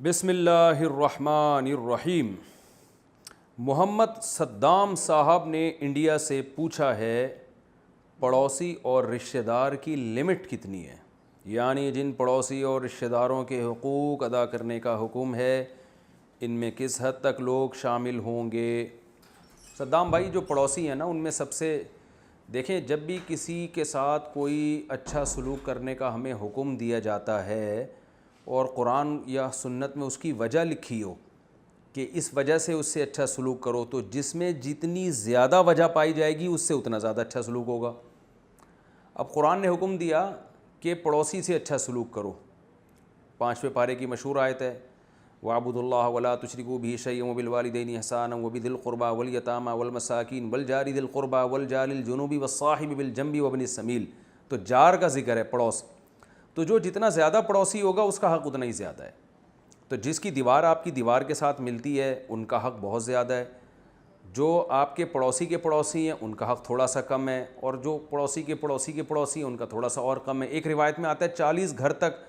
بسم اللہ الرحمن الرحیم۔ محمد صدام صاحب نے انڈیا سے پوچھا ہے پڑوسی اور رشتہ دار کی لمٹ کتنی ہے، یعنی جن پڑوسی اور رشتہ داروں کے حقوق ادا کرنے کا حکم ہے ان میں کس حد تک لوگ شامل ہوں گے۔ صدام بھائی جو پڑوسی ہیں نا، ان میں سب سے دیکھیں، جب بھی کسی کے ساتھ کوئی اچھا سلوک کرنے کا ہمیں حکم دیا جاتا ہے اور قرآن یا سنت میں اس کی وجہ لکھی ہو کہ اس وجہ سے اس سے اچھا سلوک کرو، تو جس میں جتنی زیادہ وجہ پائی جائے گی اس سے اتنا زیادہ اچھا سلوک ہوگا۔ اب قرآن نے حکم دیا کہ پڑوسی سے اچھا سلوک کرو، 5ویں پارے کی مشہور آیت ہے، وَاعْبُدُوا اللَّهَ وَلَا تُشْرِكُوا بِهِ شَيْئًا وَبِالْوَالِدَيْنِ إِحْسَانًا وَبِذِي الْقُرْبَى وَالْيَتَامَى وَالْمَسَاكِينِ وَالْجَارِ ذِي الْقُرْبَى وَالْجَارِ الْجُنُوبِ وَالصَّاحِبِ بِالْجَنبِ وَابْنِ السَّبِيلِ۔ تو جار کا ذکر ہے، پڑوس، تو جو جتنا زیادہ پڑوسی ہوگا اس کا حق اتنا ہی زیادہ ہے۔ تو جس کی دیوار آپ کی دیوار کے ساتھ ملتی ہے ان کا حق بہت زیادہ ہے، جو آپ کے پڑوسی ہیں ان کا حق تھوڑا سا کم ہے، اور جو پڑوسی کے پڑوسی ہیں ان کا تھوڑا سا اور کم ہے۔ ایک روایت میں آتا ہے 40 گھر تک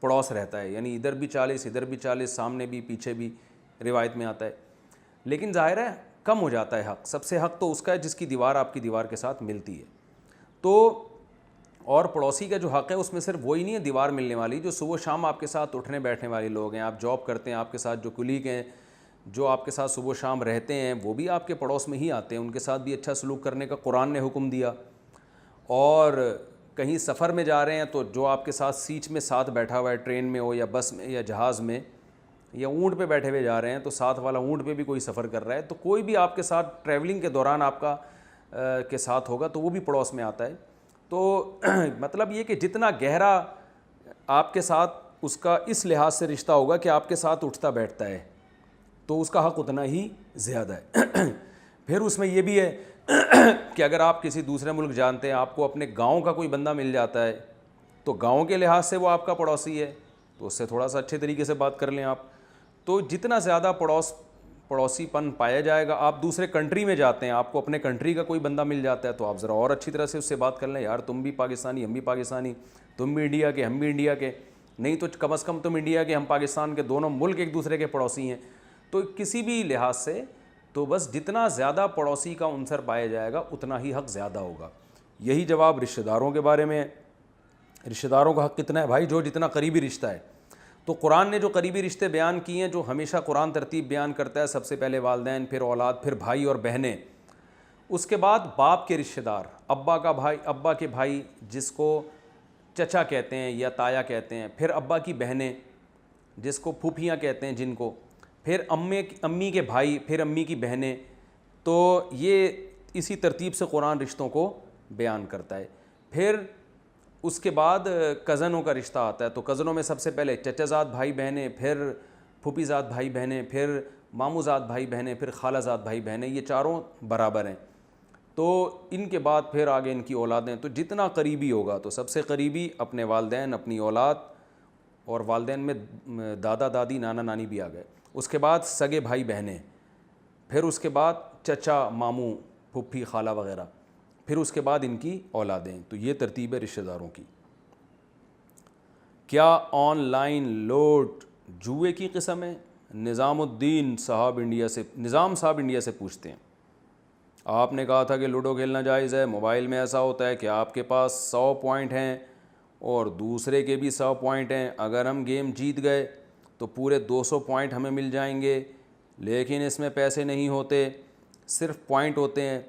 پڑوس رہتا ہے، یعنی ادھر بھی 40 ادھر بھی 40، سامنے بھی پیچھے بھی، روایت میں آتا ہے۔ لیکن ظاہر ہے کم ہو جاتا ہے حق، سب سے حق تو اس کا ہے جس کی دیوار آپ کی دیوار کے ساتھ ملتی ہے۔ تو اور پڑوسی کا جو حق ہے اس میں صرف وہی نہیں ہے دیوار ملنے والی، جو صبح و شام آپ کے ساتھ اٹھنے بیٹھنے والے لوگ ہیں، آپ جاب کرتے ہیں، آپ کے ساتھ جو کلیگ ہیں جو آپ کے ساتھ صبح و شام رہتے ہیں، وہ بھی آپ کے پڑوس میں ہی آتے ہیں، ان کے ساتھ بھی اچھا سلوک کرنے کا قرآن نے حکم دیا۔ اور کہیں سفر میں جا رہے ہیں تو جو آپ کے ساتھ سیٹ میں ساتھ بیٹھا ہوا ہے، ٹرین میں ہو یا بس میں یا جہاز میں یا اونٹ پہ بیٹھے ہوئے جا رہے ہیں، تو ساتھ والا اونٹ پہ بھی کوئی سفر کر رہا ہے، تو کوئی بھی آپ کے ساتھ ٹریولنگ کے دوران آپ کا کے ساتھ ہوگا تو وہ بھی پڑوس میں آتا ہے۔ تو مطلب یہ کہ جتنا گہرا آپ کے ساتھ اس کا اس لحاظ سے رشتہ ہوگا کہ آپ کے ساتھ اٹھتا بیٹھتا ہے تو اس کا حق اتنا ہی زیادہ ہے۔ پھر اس میں یہ بھی ہے کہ اگر آپ کسی دوسرے ملک جانتے ہیں، آپ کو اپنے گاؤں کا کوئی بندہ مل جاتا ہے تو گاؤں کے لحاظ سے وہ آپ کا پڑوسی ہے، تو اس سے تھوڑا سا اچھے طریقے سے بات کر لیں آپ۔ تو جتنا زیادہ پڑوسی پن پایا جائے گا، آپ دوسرے کنٹری میں جاتے ہیں، آپ کو اپنے کنٹری کا کوئی بندہ مل جاتا ہے تو آپ ذرا اور اچھی طرح سے اس سے بات کر لیں، یار تم بھی پاکستانی ہم بھی پاکستانی، تم بھی انڈیا کے ہم بھی انڈیا کے، نہیں تو کم از کم تم انڈیا کے ہم پاکستان کے، دونوں ملک ایک دوسرے کے پڑوسی ہیں۔ تو کسی بھی لحاظ سے تو بس جتنا زیادہ پڑوسی کا عنصر پایا جائے گا اتنا ہی حق زیادہ ہوگا۔ یہی جواب رشتہ داروں کے بارے میں ہے۔ رشتہ داروں کا حق کتنا ہے بھائی؟ جو جتنا قریبی رشتہ ہے۔ تو قرآن نے جو قریبی رشتے بیان کیے ہیں، جو ہمیشہ قرآن ترتیب بیان کرتا ہے، سب سے پہلے والدین، پھر اولاد، پھر بھائی اور بہنیں، اس کے بعد باپ کے رشتہ دار، ابا کا بھائی، ابا کے بھائی جس کو چچا کہتے ہیں یا تایا کہتے ہیں، پھر ابا کی بہنیں جس کو پھوپھیاں کہتے ہیں جن کو، پھر امی کے بھائی، پھر امی کی بہنیں۔ تو یہ اسی ترتیب سے قرآن رشتوں کو بیان کرتا ہے۔ پھر اس کے بعد کزنوں کا رشتہ آتا ہے، تو کزنوں میں سب سے پہلے چچا زاد بھائی بہنیں، پھر پھوپھی زاد بھائی بہنیں، پھر ماموں زاد بھائی بہنیں، پھر خالہ زاد بھائی بہنیں، یہ چاروں برابر ہیں۔ تو ان کے بعد پھر آگے ان کی اولادیں، تو جتنا قریبی ہوگا تو سب سے قریبی اپنے والدین، اپنی اولاد، اور والدین میں دادا دادی نانا نانی بھی آ گئے، اس کے بعد سگے بھائی بہنیں، پھر اس کے بعد چچا ماموں پھوپھی خالہ وغیرہ، پھر اس کے بعد ان کی اولادیں۔ تو یہ ترتیب ہے رشتہ داروں کی۔ کیا آن لائن لوٹ جوئے کی قسم ہے؟ نظام صاحب انڈیا سے پوچھتے ہیں۔ آپ نے کہا تھا کہ لوڈو کھیلنا جائز ہے، موبائل میں ایسا ہوتا ہے کہ آپ کے پاس 100 پوائنٹ ہیں اور دوسرے کے بھی 100 پوائنٹ ہیں، اگر ہم گیم جیت گئے تو پورے 200 پوائنٹ ہمیں مل جائیں گے، لیکن اس میں پیسے نہیں ہوتے، صرف پوائنٹ ہوتے ہیں،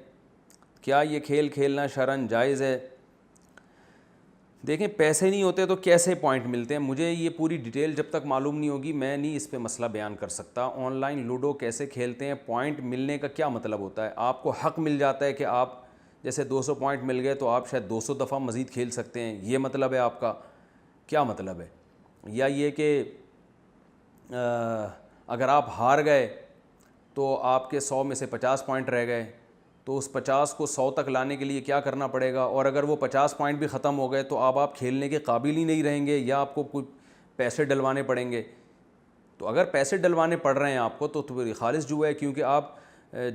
کیا یہ کھیل کھیلنا شرعاً جائز ہے؟ دیکھیں، پیسے نہیں ہوتے تو کیسے پوائنٹ ملتے ہیں؟ مجھے یہ پوری ڈیٹیل جب تک معلوم نہیں ہوگی میں نہیں اس پہ مسئلہ بیان کر سکتا۔ آن لائن لوڈو کیسے کھیلتے ہیں، پوائنٹ ملنے کا کیا مطلب ہوتا ہے؟ آپ کو حق مل جاتا ہے کہ آپ جیسے 200 پوائنٹ مل گئے تو آپ شاید 200 دفعہ مزید کھیل سکتے ہیں، یہ مطلب ہے آپ کا؟ کیا مطلب ہے؟ یا یہ کہ اگر آپ ہار گئے تو آپ کے 100 میں سے 50 پوائنٹ رہ گئے تو اس 50 کو 100 تک لانے کے لیے کیا کرنا پڑے گا؟ اور اگر وہ 50 پوائنٹ بھی ختم ہو گئے تو آپ کھیلنے کے قابل ہی نہیں رہیں گے، یا آپ کو کوئی پیسے ڈلوانے پڑیں گے؟ تو اگر پیسے ڈلوانے پڑ رہے ہیں آپ کو تو خالص جوا ہے، کیونکہ آپ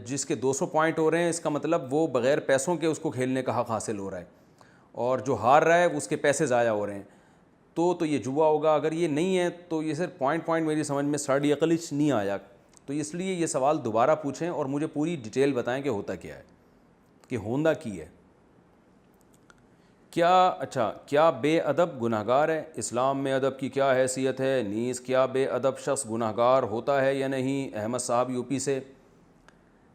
جس کے 200 پوائنٹ ہو رہے ہیں اس کا مطلب وہ بغیر پیسوں کے اس کو کھیلنے کا حق حاصل ہو رہا ہے، اور جو ہار رہا ہے اس کے پیسے ضائع ہو رہے ہیں۔ تو یہ جوا ہوگا، اگر یہ نہیں ہے تو یہ صرف پوائنٹ میری سمجھ میں ساڑی عقلش نہیں آیا، تو اس لیے یہ سوال دوبارہ پوچھیں اور مجھے پوری ڈیٹیل بتائیں کہ ہوتا کیا ہے، کہ ہوندا کی ہے کیا بے ادب گناہ گار ہے؟ اسلام میں ادب کی کیا حیثیت ہے؟ نیز کیا بے ادب شخص گناہ گار ہوتا ہے یا نہیں؟ احمد صاحب یو پی سے۔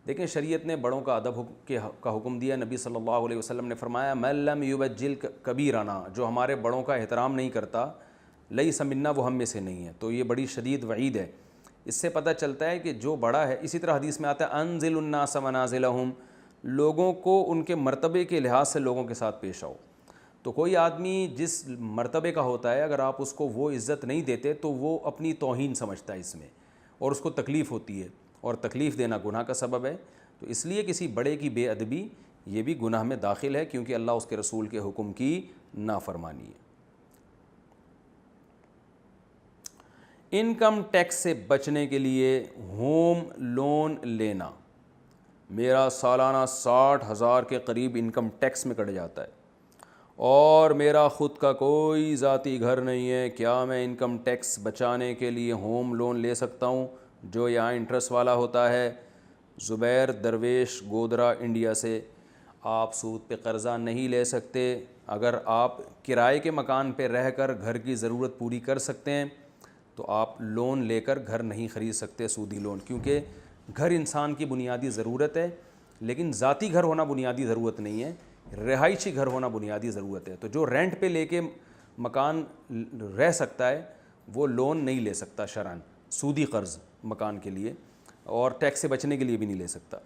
دیکھیں، شریعت نے بڑوں کا ادب کا حکم دیا۔ نبی صلی اللہ علیہ وسلم نے فرمایا من لم یبجل کبیرنا، جو ہمارے بڑوں کا احترام نہیں کرتا، لیس منا، وہ ہم میں سے نہیں ہے۔ تو یہ بڑی شدید وعید ہے۔ اس سے پتہ چلتا ہے کہ جو بڑا ہے، اسی طرح حدیث میں آتا ہے انزل الناس منازلہم، لوگوں کو ان کے مرتبے کے لحاظ سے لوگوں کے ساتھ پیش آؤ۔ تو کوئی آدمی جس مرتبے کا ہوتا ہے، اگر آپ اس کو وہ عزت نہیں دیتے تو وہ اپنی توہین سمجھتا ہے اس میں، اور اس کو تکلیف ہوتی ہے، اور تکلیف دینا گناہ کا سبب ہے۔ تو اس لیے کسی بڑے کی بے ادبی یہ بھی گناہ میں داخل ہے، کیونکہ اللہ اس کے رسول کے حکم کی نافرمانی ہے۔ انکم ٹیکس سے بچنے کے لیے ہوم لون لینا، میرا سالانہ 60,000 کے قریب انکم ٹیکس میں کٹ جاتا ہے اور میرا خود کا کوئی ذاتی گھر نہیں ہے، کیا میں انکم ٹیکس بچانے کے لیے ہوم لون لے سکتا ہوں جو یہاں انٹرسٹ والا ہوتا ہے؟ زبیر درویش گودرا انڈیا سے۔ آپ سود پہ قرضہ نہیں لے سکتے۔ اگر آپ کرائے کے مکان پہ رہ کر گھر کی ضرورت پوری کر سکتے ہیں تو آپ لون لے کر گھر نہیں خرید سکتے، سودی لون، کیونکہ گھر انسان کی بنیادی ضرورت ہے، لیکن ذاتی گھر ہونا بنیادی ضرورت نہیں ہے، رہائشی گھر ہونا بنیادی ضرورت ہے۔ تو جو رینٹ پہ لے کے مکان رہ سکتا ہے وہ لون نہیں لے سکتا شرعاً، سودی قرض مکان کے لیے، اور ٹیکس سے بچنے کے لیے بھی نہیں لے سکتا۔